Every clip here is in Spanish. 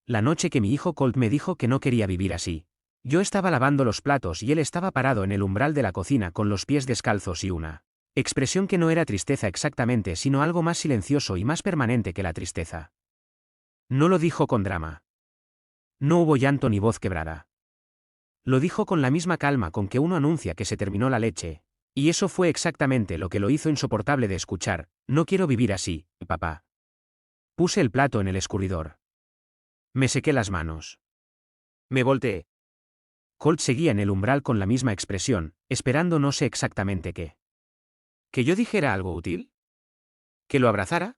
La noche que mi hijo Colt me dijo que no quería vivir así. Yo estaba lavando los platos y él estaba parado en el umbral de la cocina con los pies descalzos y una expresión que no era tristeza exactamente, sino algo más silencioso y más permanente que la tristeza. No lo dijo con drama. No hubo llanto ni voz quebrada. Lo dijo con la misma calma con que uno anuncia que se terminó la leche, y eso fue exactamente lo que lo hizo insoportable de escuchar. No quiero vivir así, papá. Puse el plato en el escurridor. Me sequé las manos. Me volteé. Colt seguía en el umbral con la misma expresión, esperando no sé exactamente qué. ¿Que yo dijera algo útil? ¿Que lo abrazara?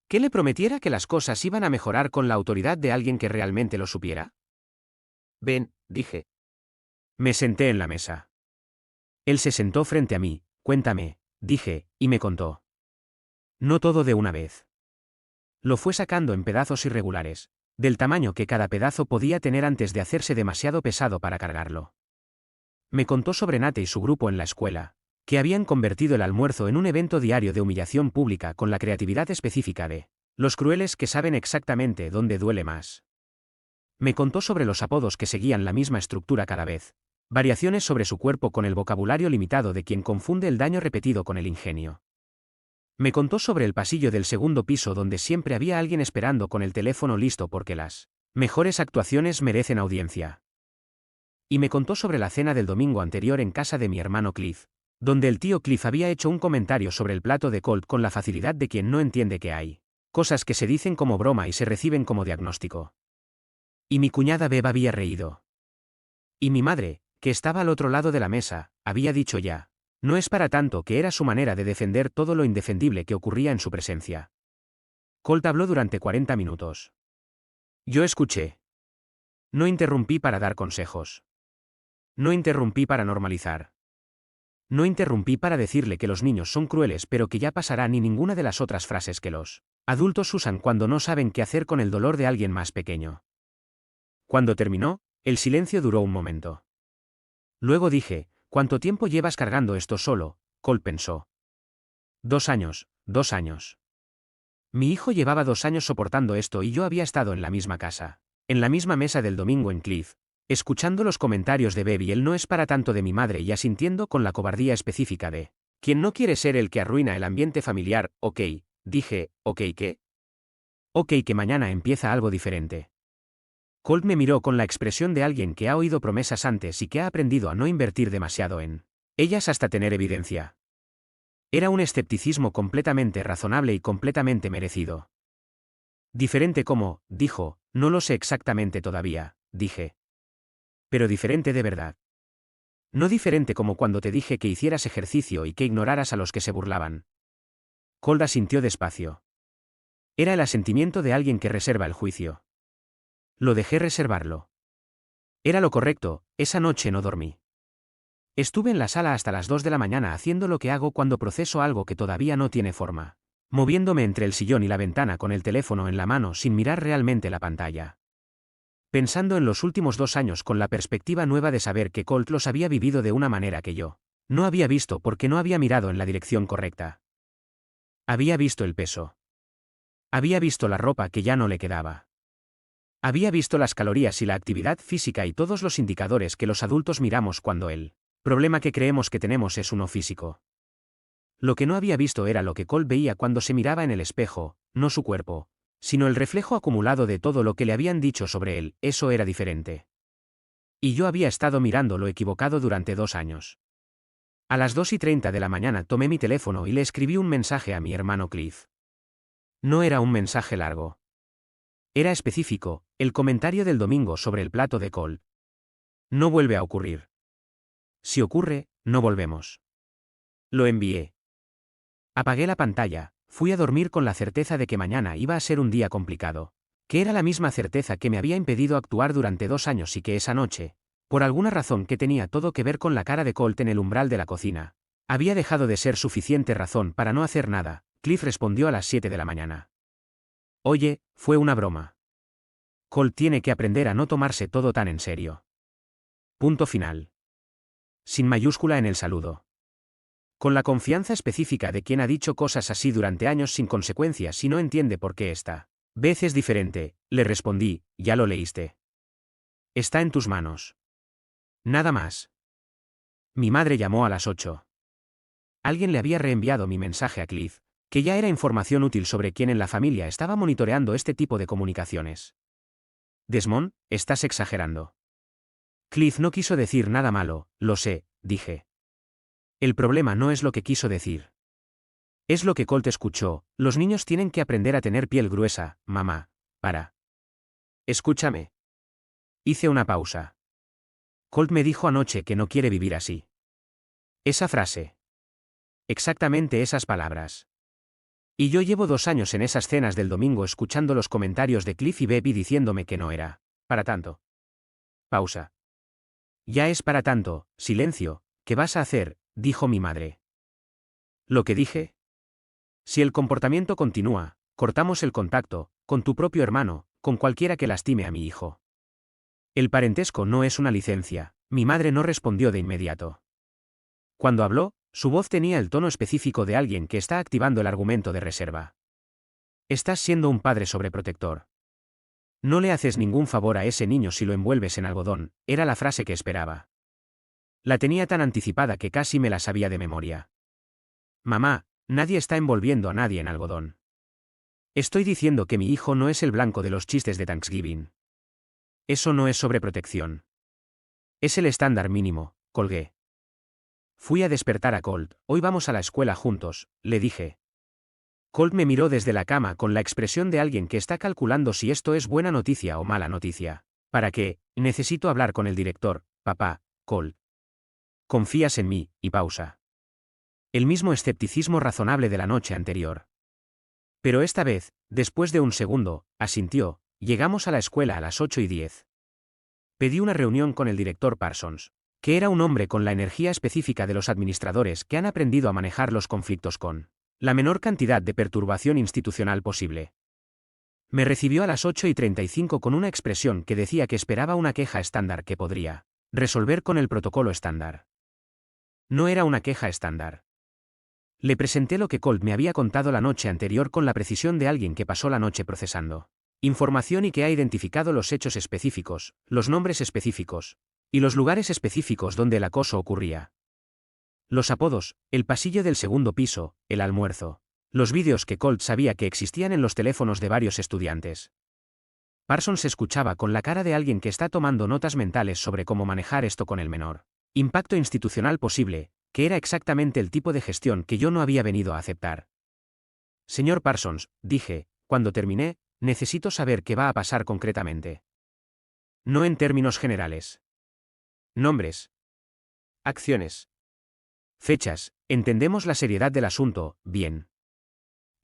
¿Que le prometiera que las cosas iban a mejorar con la autoridad de alguien que realmente lo supiera? Ven, dije. Me senté en la mesa. Él se sentó frente a mí. Cuéntame, dije, y me contó. No todo de una vez. Lo fue sacando en pedazos irregulares, del tamaño que cada pedazo podía tener antes de hacerse demasiado pesado para cargarlo. Me contó sobre Nate y su grupo en la escuela, que habían convertido el almuerzo en un evento diario de humillación pública con la creatividad específica de los crueles que saben exactamente dónde duele más. Me contó sobre los apodos que seguían la misma estructura cada vez, variaciones sobre su cuerpo con el vocabulario limitado de quien confunde el daño repetido con el ingenio. Me contó sobre el pasillo del segundo piso donde siempre había alguien esperando con el teléfono listo porque las mejores actuaciones merecen audiencia. Y me contó sobre la cena del domingo anterior en casa de mi hermano Cliff, donde el tío Cliff había hecho un comentario sobre el plato de Colt con la facilidad de quien no entiende que hay cosas que se dicen como broma y se reciben como diagnóstico. Y mi cuñada Beb había reído. Y mi madre, que estaba al otro lado de la mesa, había dicho ya. No es para tanto, que era su manera de defender todo lo indefendible que ocurría en su presencia. Colt habló durante 40 minutos. Yo escuché. No interrumpí para dar consejos. No interrumpí para normalizar. No interrumpí para decirle que los niños son crueles pero que ya pasará ni ninguna de las otras frases que los adultos usan cuando no saben qué hacer con el dolor de alguien más pequeño. Cuando terminó, el silencio duró un momento. Luego dije, ¿cuánto tiempo llevas cargando esto solo? Colt pensó. 2 años, 2 años. Mi hijo llevaba 2 años soportando esto y yo había estado en la misma casa, en la misma mesa del domingo en Cliff, escuchando los comentarios de Beb y él no es para tanto de mi madre y asintiendo con la cobardía específica de quien no quiere ser el que arruina el ambiente familiar. Ok, dije, ok, ¿qué? Ok, que mañana empieza algo diferente. Colt me miró con la expresión de alguien que ha oído promesas antes y que ha aprendido a no invertir demasiado en ellas hasta tener evidencia. Era un escepticismo completamente razonable y completamente merecido. Diferente como, dijo, no lo sé exactamente todavía, dije. Pero diferente de verdad. No diferente como cuando te dije que hicieras ejercicio y que ignoraras a los que se burlaban. Colt asintió despacio. Era el asentimiento de alguien que reserva el juicio. Lo dejé reservarlo. Era lo correcto, esa noche no dormí. Estuve en la sala hasta las 2 de la mañana haciendo lo que hago cuando proceso algo que todavía no tiene forma, moviéndome entre el sillón y la ventana con el teléfono en la mano sin mirar realmente la pantalla. Pensando en los últimos 2 años con la perspectiva nueva de saber que Colt los había vivido de una manera que yo no había visto porque no había mirado en la dirección correcta. Había visto el peso. Había visto la ropa que ya no le quedaba. Había visto las calorías y la actividad física y todos los indicadores que los adultos miramos cuando el problema que creemos que tenemos es uno físico. Lo que no había visto era lo que Colt veía cuando se miraba en el espejo, no su cuerpo, sino el reflejo acumulado de todo lo que le habían dicho sobre él. Eso era diferente. Y yo había estado mirando lo equivocado durante 2 años. A las 2:30 de la mañana tomé mi teléfono y le escribí un mensaje a mi hermano Cliff. No era un mensaje largo. Era específico, el comentario del domingo sobre el plato de Colt. No vuelve a ocurrir. Si ocurre, no volvemos. Lo envié. Apagué la pantalla, fui a dormir con la certeza de que mañana iba a ser un día complicado, que era la misma certeza que me había impedido actuar durante 2 años y que esa noche, por alguna razón que tenía todo que ver con la cara de Colt en el umbral de la cocina, había dejado de ser suficiente razón para no hacer nada. Cliff respondió a las 7 de la mañana. Oye, fue una broma. Colt tiene que aprender a no tomarse todo tan en serio. Punto final. Sin mayúscula en el saludo. Con la confianza específica de quien ha dicho cosas así durante años sin consecuencias y no entiende por qué está Beth es diferente, le respondí, ya lo leíste. Está en tus manos. Nada más. Mi madre llamó a las 8. Alguien le había reenviado mi mensaje a Cliff, que ya era información útil sobre quién en la familia estaba monitoreando este tipo de comunicaciones. Desmond, estás exagerando. Cliff no quiso decir nada malo, lo sé, dije. El problema no es lo que quiso decir. Es lo que Colt escuchó, los niños tienen que aprender a tener piel gruesa, mamá, para. Escúchame. Hice una pausa. Colt me dijo anoche que no quiere vivir así. Esa frase. Exactamente esas palabras. Y yo llevo 2 años en esas cenas del domingo escuchando los comentarios de Cliff y Baby diciéndome que no era para tanto. Pausa. Ya es para tanto, silencio, ¿qué vas a hacer?, dijo mi madre. ¿Lo que dije? Si el comportamiento continúa, cortamos el contacto, con tu propio hermano, con cualquiera que lastime a mi hijo. El parentesco no es una licencia, mi madre no respondió de inmediato. Cuando habló, su voz tenía el tono específico de alguien que está activando el argumento de reserva. Estás siendo un padre sobreprotector. No le haces ningún favor a ese niño si lo envuelves en algodón, era la frase que esperaba. La tenía tan anticipada que casi me la sabía de memoria. Mamá, nadie está envolviendo a nadie en algodón. Estoy diciendo que mi hijo no es el blanco de los chistes de Thanksgiving. Eso no es sobreprotección. Es el estándar mínimo, colgué. Fui a despertar a Colt, hoy vamos a la escuela juntos, le dije. Colt me miró desde la cama con la expresión de alguien que está calculando si esto es buena noticia o mala noticia. ¿Para qué? Necesito hablar con el director, papá, Colt. Confías en mí, y pausa. El mismo escepticismo razonable de la noche anterior. Pero esta vez, después de un segundo, asintió, llegamos a la escuela a las 8:10. Pedí una reunión con el director Parsons, que era un hombre con la energía específica de los administradores que han aprendido a manejar los conflictos con la menor cantidad de perturbación institucional posible. Me recibió a las 8:35 con una expresión que decía que esperaba una queja estándar que podría resolver con el protocolo estándar. No era una queja estándar. Le presenté lo que Colt me había contado la noche anterior con la precisión de alguien que pasó la noche procesando información y que ha identificado los hechos específicos, los nombres específicos, y los lugares específicos donde el acoso ocurría. Los apodos, el pasillo del segundo piso, el almuerzo, los vídeos que Colt sabía que existían en los teléfonos de varios estudiantes. Parsons escuchaba con la cara de alguien que está tomando notas mentales sobre cómo manejar esto con el menor impacto institucional posible, que era exactamente el tipo de gestión que yo no había venido a aceptar. Señor Parsons, dije, cuando terminé, necesito saber qué va a pasar concretamente. No en términos generales. Nombres. Acciones. Fechas, entendemos la seriedad del asunto, bien.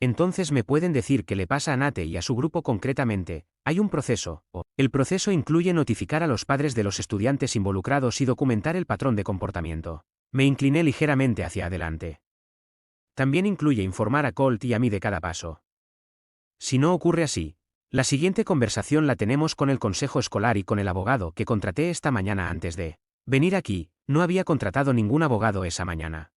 Entonces me pueden decir qué le pasa a Nate y a su grupo concretamente. Hay un proceso, o el proceso incluye notificar a los padres de los estudiantes involucrados y documentar el patrón de comportamiento. Me incliné ligeramente hacia adelante. También incluye informar a Colt y a mí de cada paso. Si no ocurre así, la siguiente conversación la tenemos con el consejo escolar y con el abogado que contraté esta mañana antes de venir aquí. No había contratado ningún abogado esa mañana.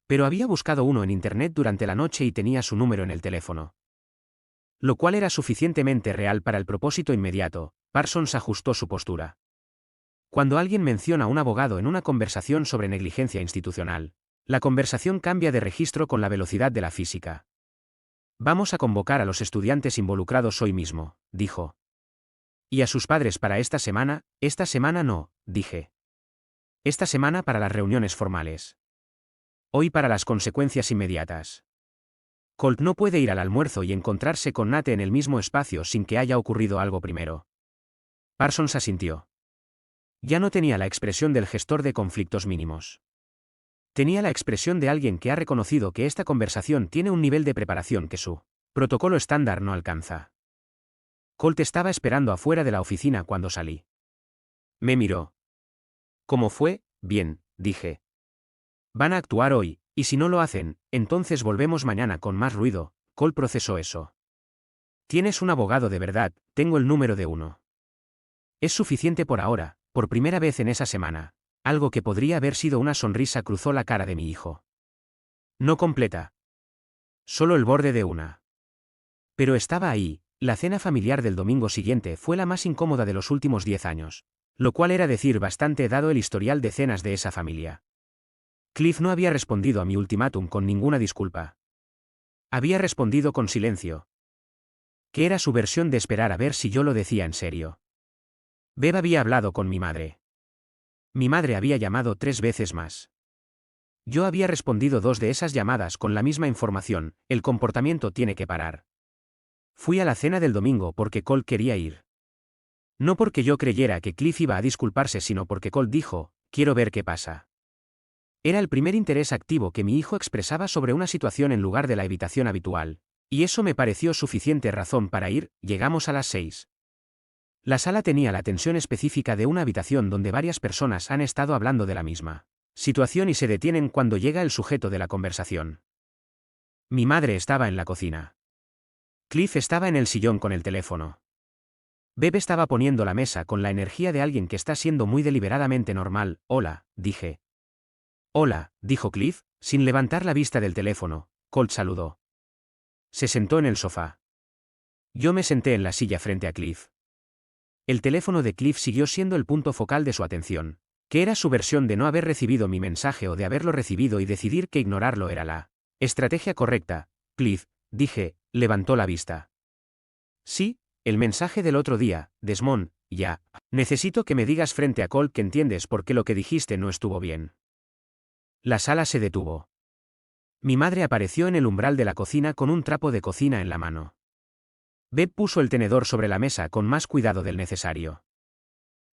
Pero había buscado uno en internet durante la noche y tenía su número en el teléfono. Lo cual era suficientemente real para el propósito inmediato. Parsons ajustó su postura. Cuando alguien menciona a un abogado en una conversación sobre negligencia institucional, la conversación cambia de registro con la velocidad de la física. Vamos a convocar a los estudiantes involucrados hoy mismo, dijo. ¿Y a sus padres para esta semana? Esta semana no, dije. Esta semana para las reuniones formales. Hoy para las consecuencias inmediatas. Colt no puede ir al almuerzo y encontrarse con Nate en el mismo espacio sin que haya ocurrido algo primero. Parsons asintió. Ya no tenía la expresión del gestor de conflictos mínimos. Tenía la expresión de alguien que ha reconocido que esta conversación tiene un nivel de preparación que su protocolo estándar no alcanza. Colt estaba esperando afuera de la oficina cuando salí. Me miró. ¿Cómo fue? Bien, dije. Van a actuar hoy, y si no lo hacen, entonces volvemos mañana con más ruido. Colt procesó eso. Tienes un abogado de verdad, tengo el número de uno. Es suficiente por ahora, por primera vez en esa semana. Algo que podría haber sido una sonrisa cruzó la cara de mi hijo. No completa. Solo el borde de una. Pero estaba ahí, La cena familiar del domingo siguiente fue la más incómoda de los últimos 10 años. Lo cual era decir bastante dado el historial de cenas de esa familia. Cliff no había respondido a mi ultimátum con ninguna disculpa. Había respondido con silencio. Que era su versión de esperar a ver si yo lo decía en serio. Bev había hablado con mi madre. Mi madre había llamado 3 veces más. Yo había respondido 2 de esas llamadas con la misma información: el comportamiento tiene que parar. Fui a la cena del domingo porque Colt quería ir. No porque yo creyera que Cliff iba a disculparse, sino porque Colt dijo: quiero ver qué pasa. Era el primer interés activo que mi hijo expresaba sobre una situación en lugar de la evitación habitual, y eso me pareció suficiente razón para ir. Llegamos a las 6. La sala tenía la tensión específica de una habitación donde varias personas han estado hablando de la misma situación y se detienen cuando llega el sujeto de la conversación. Mi madre estaba en la cocina. Cliff estaba en el sillón con el teléfono. Bev estaba poniendo la mesa con la energía de alguien que está siendo muy deliberadamente normal. Hola, dije. Hola, dijo Cliff, sin levantar la vista del teléfono. Colt saludó. Se sentó en el sofá. Yo me senté en la silla frente a Cliff. El teléfono de Cliff siguió siendo el punto focal de su atención, que era su versión de no haber recibido mi mensaje o de haberlo recibido y decidir que ignorarlo era la estrategia correcta. Cliff, dije, levantó la vista. Sí, el mensaje del otro día, Desmond, ya. Necesito que me digas frente a Colt que entiendes por qué lo que dijiste no estuvo bien. La sala se detuvo. Mi madre apareció en el umbral de la cocina con un trapo de cocina en la mano. Bev puso el tenedor sobre la mesa con más cuidado del necesario.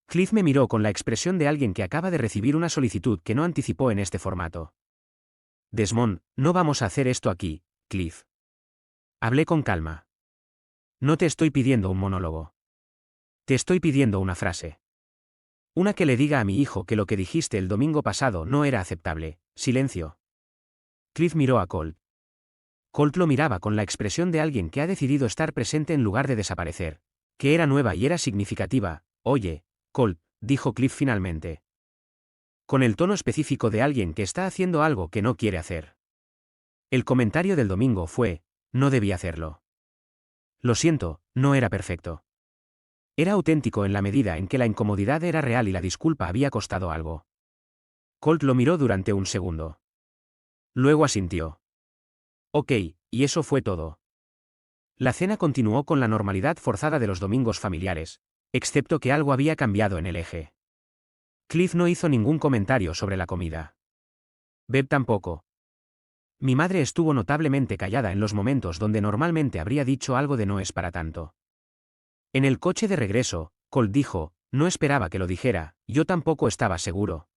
Cliff me miró con la expresión de alguien que acaba de recibir una solicitud que no anticipó en este formato. Desmond, no vamos a hacer esto aquí, Cliff. Hablé con calma. No te estoy pidiendo un monólogo. Te estoy pidiendo una frase. Una que le diga a mi hijo que lo que dijiste el domingo pasado no era aceptable. Silencio. Cliff miró a Colt. Colt lo miraba con la expresión de alguien que ha decidido estar presente en lugar de desaparecer. Que era nueva y era significativa. Oye, Colt, dijo Cliff finalmente. Con el tono específico de alguien que está haciendo algo que no quiere hacer. El comentario del domingo fue: no debí hacerlo. Lo siento, no era perfecto. Era auténtico en la medida en que la incomodidad era real y la disculpa había costado algo. Colt lo miró durante un segundo. Luego asintió. Ok, y eso fue todo. La cena continuó con la normalidad forzada de los domingos familiares, excepto que algo había cambiado en el eje. Cliff no hizo ningún comentario sobre la comida. Bev tampoco. Mi madre estuvo notablemente callada en los momentos donde normalmente habría dicho algo de no es para tanto. En el coche de regreso, Colt dijo: no esperaba que lo dijera, yo tampoco estaba seguro.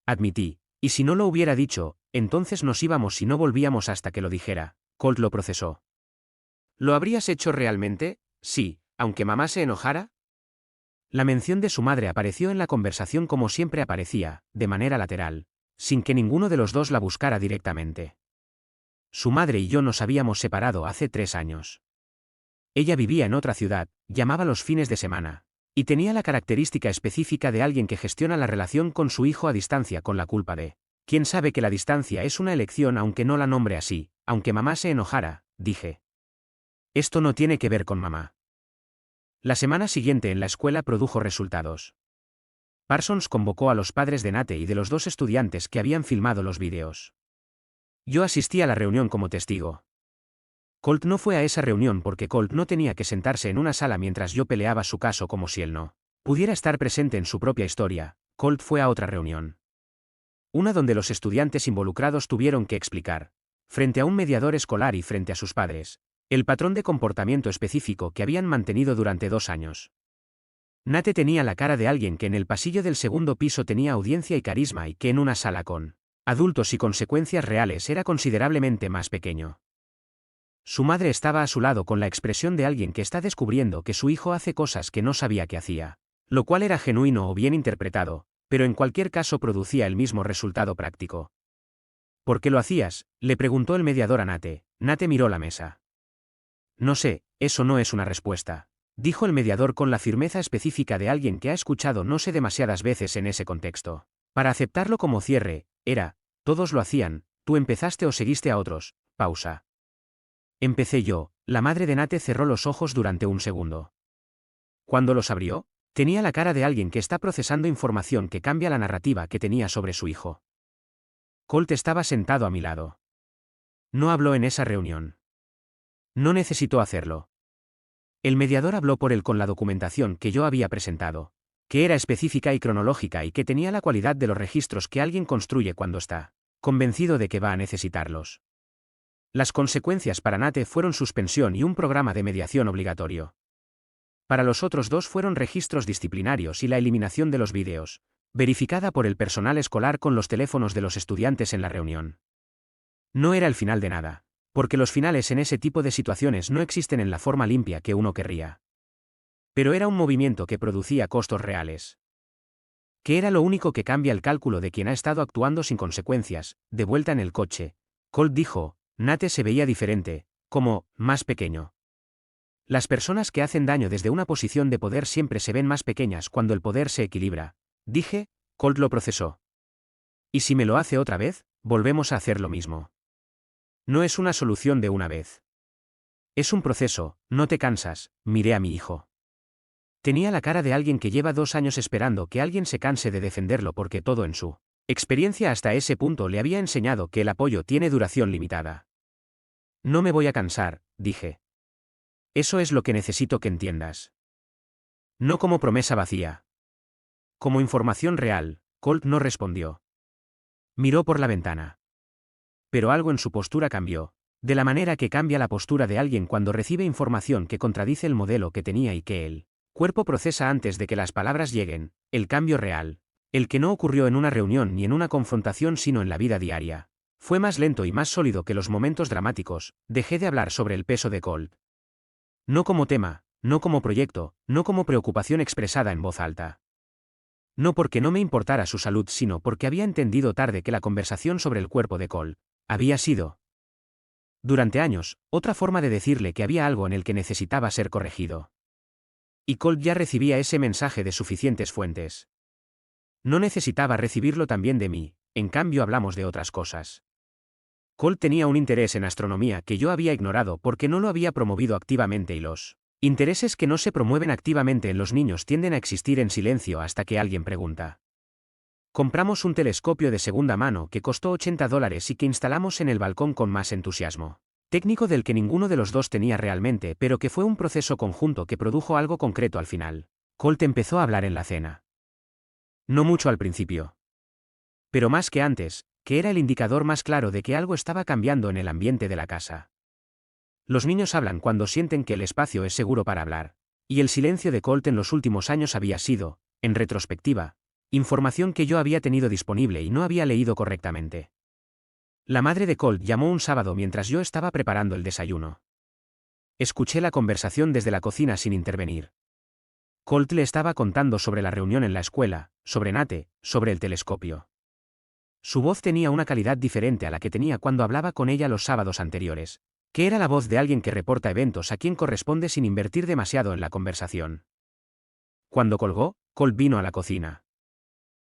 Admití: y si no lo hubiera dicho, entonces nos íbamos y no volvíamos hasta que lo dijera. Colt lo procesó. ¿Lo habrías hecho realmente? Sí, aunque mamá se enojara. La mención de su madre apareció en la conversación como siempre aparecía, de manera lateral, sin que ninguno de los dos la buscara directamente. Su madre y yo nos habíamos separado hace 3 años. Ella vivía en otra ciudad, llamaba los fines de semana, y tenía la característica específica de alguien que gestiona la relación con su hijo a distancia con la culpa de: quién sabe que la distancia es una elección aunque no la nombre así. Aunque mamá se enojara, dije. Esto no tiene que ver con mamá. La semana siguiente en la escuela produjo resultados. Parsons convocó a los padres de Nate y de los 2 estudiantes que habían filmado los vídeos. Yo asistí a la reunión como testigo. Colt no fue a esa reunión porque Colt no tenía que sentarse en una sala mientras yo peleaba su caso como si él no pudiera estar presente en su propia historia. Colt fue a otra reunión. Una donde los estudiantes involucrados tuvieron que explicar, frente a un mediador escolar y frente a sus padres, el patrón de comportamiento específico que habían mantenido durante 2 años. Nate tenía la cara de alguien que en el pasillo del segundo piso tenía audiencia y carisma y que en una sala con adultos y consecuencias reales era considerablemente más pequeño. Su madre estaba a su lado con la expresión de alguien que está descubriendo que su hijo hace cosas que no sabía que hacía, lo cual era genuino o bien interpretado, pero en cualquier caso producía el mismo resultado práctico. ¿Por qué lo hacías?, le preguntó el mediador a Nate. Nate miró la mesa. No sé, eso no es una respuesta, dijo el mediador con la firmeza específica de alguien que ha escuchado no sé demasiadas veces en ese contexto. Para aceptarlo como cierre, era: todos lo hacían, tú empezaste o seguiste a otros. Pausa. Empecé yo. La madre de Nate cerró los ojos durante un segundo. Cuando los abrió, tenía la cara de alguien que está procesando información que cambia la narrativa que tenía sobre su hijo. Colt estaba sentado a mi lado. No habló en esa reunión. No necesitó hacerlo. El mediador habló por él con la documentación que yo había presentado, que era específica y cronológica y que tenía la cualidad de los registros que alguien construye cuando está convencido de que va a necesitarlos. Las consecuencias para Nate fueron suspensión y un programa de mediación obligatorio. Para los otros dos fueron registros disciplinarios y la eliminación de los vídeos, verificada por el personal escolar con los teléfonos de los estudiantes en la reunión. No era el final de nada, porque los finales en ese tipo de situaciones no existen en la forma limpia que uno querría. Pero era un movimiento que producía costos reales. Que era lo único que cambia el cálculo de quien ha estado actuando sin consecuencias. De vuelta en el coche, Colt dijo, Nate se veía diferente, como, más pequeño. Las personas que hacen daño desde una posición de poder siempre se ven más pequeñas cuando el poder se equilibra. Dije, Colt lo procesó. ¿Y si me lo hace otra vez, volvemos a hacer lo mismo? No es una solución de una vez. Es un proceso, no te cansas, miré a mi hijo. Tenía la cara de alguien que lleva 2 años esperando que alguien se canse de defenderlo porque todo en su experiencia hasta ese punto le había enseñado que el apoyo tiene duración limitada. No me voy a cansar, dije. Eso es lo que necesito que entiendas. No como promesa vacía. Como información real. Colt no respondió. Miró por la ventana. Pero algo en su postura cambió, de la manera que cambia la postura de alguien cuando recibe información que contradice el modelo que tenía y que el cuerpo procesa antes de que las palabras lleguen, el cambio real, el que no ocurrió en una reunión ni en una confrontación sino en la vida diaria. Fue más lento y más sólido que los momentos dramáticos. Dejé de hablar sobre el peso de Colt. No como tema, no como proyecto, no como preocupación expresada en voz alta. No porque no me importara su salud, sino porque había entendido tarde que la conversación sobre el cuerpo de Colt había sido, durante años, otra forma de decirle que había algo en el que necesitaba ser corregido. Y Colt ya recibía ese mensaje de suficientes fuentes. No necesitaba recibirlo también de mí, en cambio hablamos de otras cosas. Colt tenía un interés en astronomía que yo había ignorado porque no lo había promovido activamente y los intereses que no se promueven activamente en los niños tienden a existir en silencio hasta que alguien pregunta. Compramos un telescopio de segunda mano que costó $80 y que instalamos en el balcón con más entusiasmo técnico del que ninguno de los dos tenía realmente, pero que fue un proceso conjunto que produjo algo concreto al final. Colt empezó a hablar en la cena. No mucho al principio. Pero más que antes, que era el indicador más claro de que algo estaba cambiando en el ambiente de la casa. Los niños hablan cuando sienten que el espacio es seguro para hablar. Y el silencio de Colt en los últimos años había sido, en retrospectiva, información que yo había tenido disponible y no había leído correctamente. La madre de Colt llamó un sábado mientras yo estaba preparando el desayuno. Escuché la conversación desde la cocina sin intervenir. Colt le estaba contando sobre la reunión en la escuela, sobre Nate, sobre el telescopio. Su voz tenía una calidad diferente a la que tenía cuando hablaba con ella los sábados anteriores, que era la voz de alguien que reporta eventos a quien corresponde sin invertir demasiado en la conversación. Cuando colgó, Colt vino a la cocina.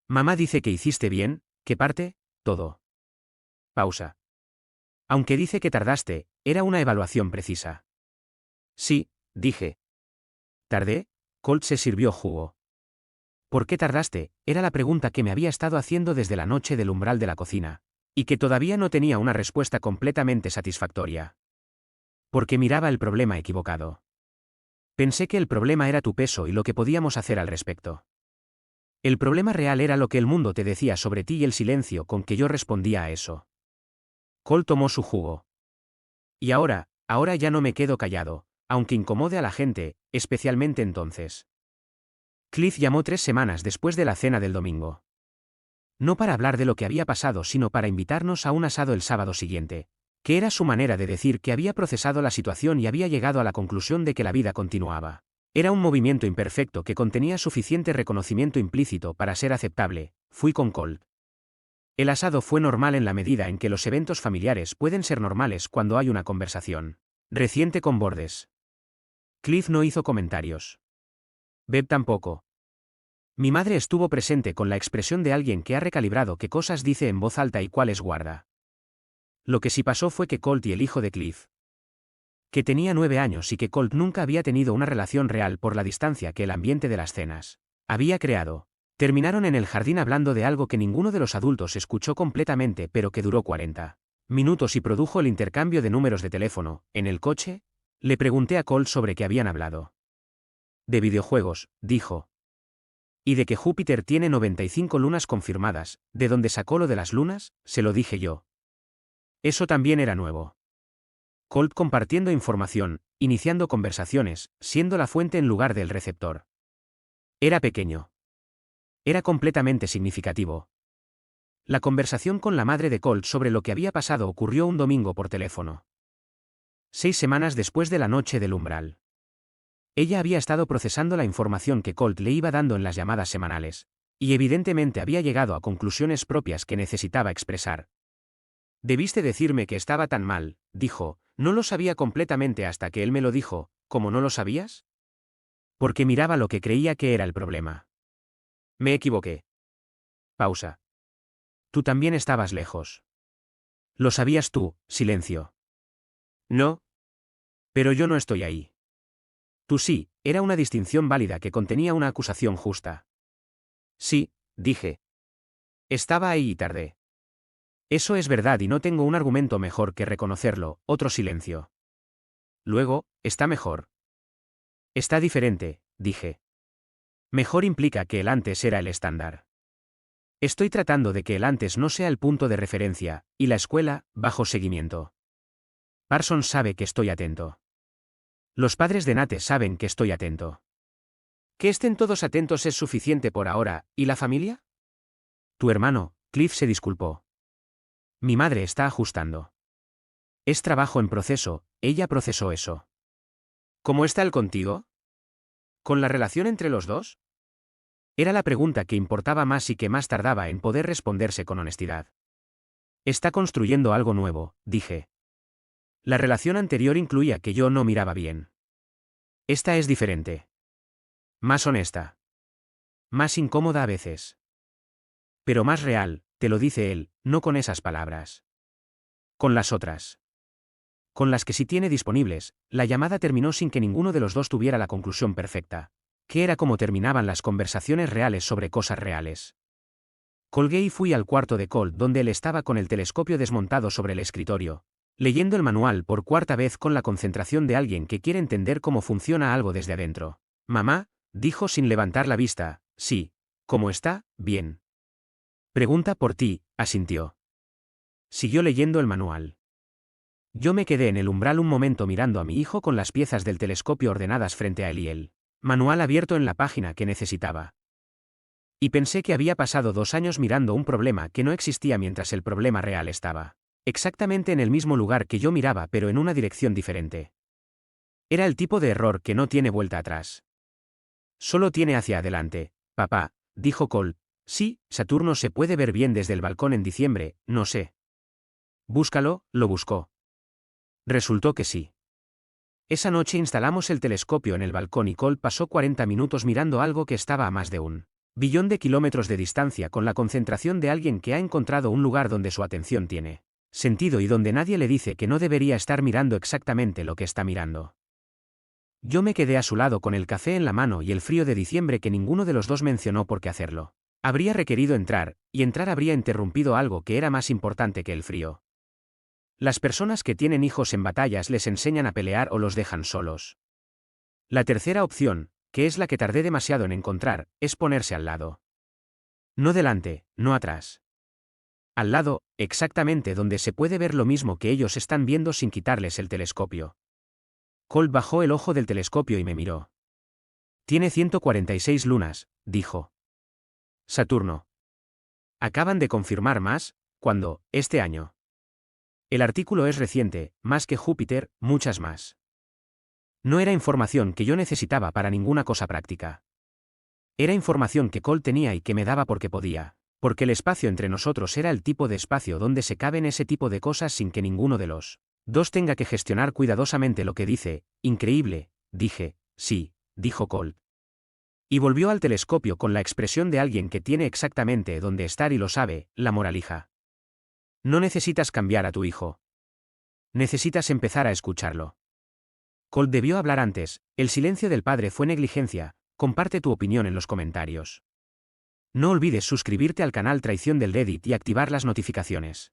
Mamá dice que hiciste bien, ¿qué parte? Todo. Pausa. Aunque dice que tardaste, era una evaluación precisa. Sí, dije. ¿Tardé? Colt se sirvió jugo. ¿Por qué tardaste? Era la pregunta que me había estado haciendo desde la noche del umbral de la cocina, y que todavía no tenía una respuesta completamente satisfactoria. Porque miraba el problema equivocado. Pensé que el problema era tu peso y lo que podíamos hacer al respecto. El problema real era lo que el mundo te decía sobre ti y el silencio con que yo respondía a eso. Colt tomó su jugo. Y ahora ya no me quedo callado, aunque incomode a la gente, especialmente entonces. Cliff llamó 3 semanas después de la cena del domingo. No para hablar de lo que había pasado, sino para invitarnos a un asado el sábado siguiente, que era su manera de decir que había procesado la situación y había llegado a la conclusión de que la vida continuaba. Era un movimiento imperfecto que contenía suficiente reconocimiento implícito para ser aceptable. Fui con Colt. El asado fue normal en la medida en que los eventos familiares pueden ser normales cuando hay una conversación reciente con bordes. Cliff no hizo comentarios. Beb tampoco. Mi madre estuvo presente con la expresión de alguien que ha recalibrado qué cosas dice en voz alta y cuáles guarda. Lo que sí pasó fue que Colt y el hijo de Cliff Que tenía 9 años y que Colt nunca había tenido una relación real por la distancia que el ambiente de las cenas había creado. Terminaron en el jardín hablando de algo que ninguno de los adultos escuchó completamente pero que duró 40 minutos y produjo el intercambio de números de teléfono. En el coche, le pregunté a Colt sobre qué habían hablado. De videojuegos, dijo. Y de que Júpiter tiene 95 lunas confirmadas. ¿De dónde sacó lo de las lunas? Se lo dije yo. Eso también era nuevo. Colt compartiendo información, iniciando conversaciones, siendo la fuente en lugar del receptor. Era pequeño. Era completamente significativo. La conversación con la madre de Colt sobre lo que había pasado ocurrió un domingo por teléfono. 6 semanas después de la noche del umbral. Ella había estado procesando la información que Colt le iba dando en las llamadas semanales, y evidentemente había llegado a conclusiones propias que necesitaba expresar. Debiste decirme que estaba tan mal, dijo, no lo sabía completamente hasta que él me lo dijo. ¿Cómo no lo sabías? Porque miraba lo que creía que era el problema. Me equivoqué. Pausa. Tú también estabas lejos. Lo sabías tú, silencio. No. Pero yo no estoy ahí. Tú sí, era una distinción válida que contenía una acusación justa. Sí, dije. Estaba ahí y tardé. Eso es verdad y no tengo un argumento mejor que reconocerlo. Otro silencio. Luego, está mejor. Está diferente, dije. Mejor implica que el antes era el estándar. Estoy tratando de que el antes no sea el punto de referencia, y la escuela, bajo seguimiento. Parsons sabe que estoy atento. Los padres de Nate saben que estoy atento. Que estén todos atentos es suficiente por ahora, ¿y la familia? Tu hermano, Cliff se disculpó. Mi madre está ajustando. Es trabajo en proceso, ella procesó eso. ¿Cómo está él contigo? ¿Con la relación entre los dos? Era la pregunta que importaba más y que más tardaba en poder responderse con honestidad. Está construyendo algo nuevo, dije. La relación anterior incluía que yo no miraba bien. Esta es diferente. Más honesta. Más incómoda a veces. Pero más real, te lo dice él, no con esas palabras. Con las otras. Con las que sí tiene disponibles. La llamada terminó sin que ninguno de los dos tuviera la conclusión perfecta. Que era como terminaban las conversaciones reales sobre cosas reales. Colgué y fui al cuarto de Colt donde él estaba con el telescopio desmontado sobre el escritorio, leyendo el manual por cuarta vez con la concentración de alguien que quiere entender cómo funciona algo desde adentro. Mamá, dijo sin levantar la vista, sí. ¿Cómo está? Bien. Pregunta por ti, asintió. Siguió leyendo el manual. Yo me quedé en el umbral un momento mirando a mi hijo con las piezas del telescopio ordenadas frente a él y el manual abierto en la página que necesitaba. Y pensé que había pasado 2 años mirando un problema que no existía mientras el problema real estaba exactamente en el mismo lugar que yo miraba pero en una dirección diferente. Era el tipo de error que no tiene vuelta atrás. Solo tiene hacia adelante, papá, dijo Colt. Sí, Saturno se puede ver bien desde el balcón en diciembre, no sé. Búscalo, lo buscó. Resultó que sí. Esa noche instalamos el telescopio en el balcón y Colt pasó 40 minutos mirando algo que estaba a más de 1 billón de kilómetros de distancia con la concentración de alguien que ha encontrado un lugar donde su atención tiene sentido y donde nadie le dice que no debería estar mirando exactamente lo que está mirando. Yo me quedé a su lado con el café en la mano y el frío de diciembre que ninguno de los dos mencionó por qué hacerlo. Habría requerido entrar, y entrar habría interrumpido algo que era más importante que el frío. Las personas que tienen hijos en batallas les enseñan a pelear o los dejan solos. La tercera opción, que es la que tardé demasiado en encontrar, es ponerse al lado. No delante, no atrás. Al lado, exactamente donde se puede ver lo mismo que ellos están viendo sin quitarles el telescopio. Colt bajó el ojo del telescopio y me miró. Tiene 146 lunas, dijo. Saturno. Acaban de confirmar más, ¿cuándo? Este año. El artículo es reciente, más que Júpiter, muchas más. No era información que yo necesitaba para ninguna cosa práctica. Era información que Colt tenía y que me daba porque podía, porque el espacio entre nosotros era el tipo de espacio donde se caben ese tipo de cosas sin que ninguno de los dos tenga que gestionar cuidadosamente lo que dice. Increíble, dije. Sí, dijo Colt. Y volvió al telescopio con la expresión de alguien que tiene exactamente dónde estar y lo sabe, la moraleja. No necesitas cambiar a tu hijo. Necesitas empezar a escucharlo. Colt debió hablar antes, el silencio del padre fue negligencia. Comparte tu opinión en los comentarios. No olvides suscribirte al canal Traición del Reddit y activar las notificaciones.